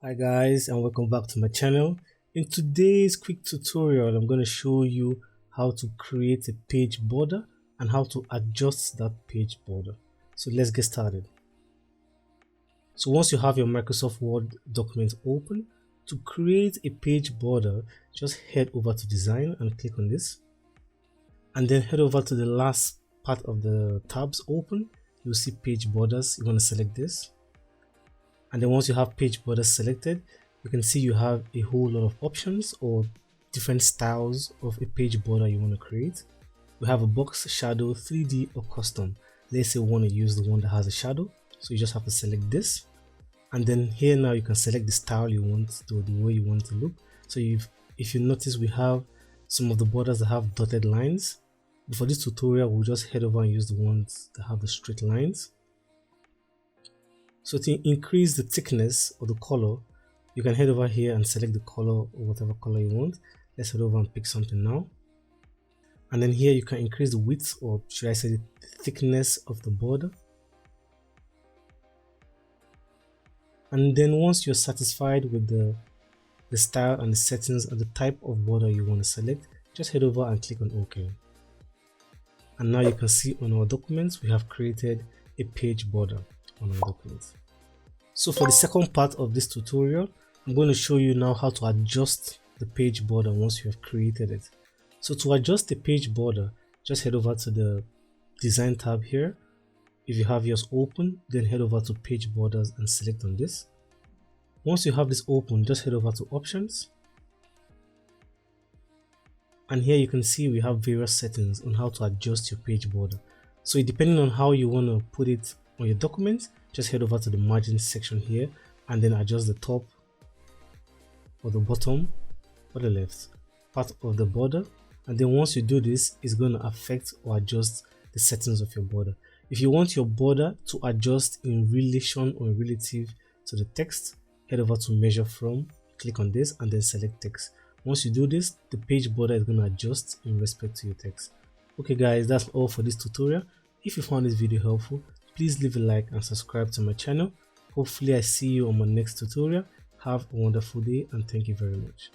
Hi guys, and welcome back to my channel. In today's quick tutorial, I'm going to show you how to create a page border and how to adjust that page border. So let's get started. So once you have your Microsoft Word document open, to create a page border, just head over to design and click on this, and then head over to the last part of the tabs open. You'll see page borders. You want to select this. And then once you have page borders selected, you can see you have a whole lot of options or different styles of a page border you want to create. We have a box, shadow, 3D or custom. Let's say we want to use the one that has a shadow. So you just have to select this. And then here now you can select the style you want, the way you want it to look. So if you notice, we have some of the borders that have dotted lines. But for this tutorial, we'll just head over and use the ones that have the straight lines. So to increase the thickness of the color, you can head over here and select the color or whatever color you want. Let's head over and pick something now. And then here you can increase the width, or should I say the thickness of the border. And then once you're satisfied with the style and the settings and the type of border you want to select, just head over and click on OK. And now you can see on our documents, we have created a page border on our documents. So for the second part of this tutorial, I'm going to show you now how to adjust the page border once you have created it. So to adjust the page border, just head over to the design tab here. If you have yours open, then head over to page borders and select on this. Once you have this open, just head over to options. And here you can see we have various settings on how to adjust your page border. So depending on how you want to put it on your document, just head over to the margin section here and then adjust the top or the bottom or the left part of the border. And then once you do this, it's going to affect or adjust the settings of your border. If you want your border to adjust in relation or relative to the text, head over to measure from, click on this and then select text. Once you do this, the page border is going to adjust in respect to your text. Okay guys, that's all for this tutorial. If you found this video helpful, please leave a like and subscribe to my channel. Hopefully I see you on my next tutorial. Have a wonderful day and thank you very much.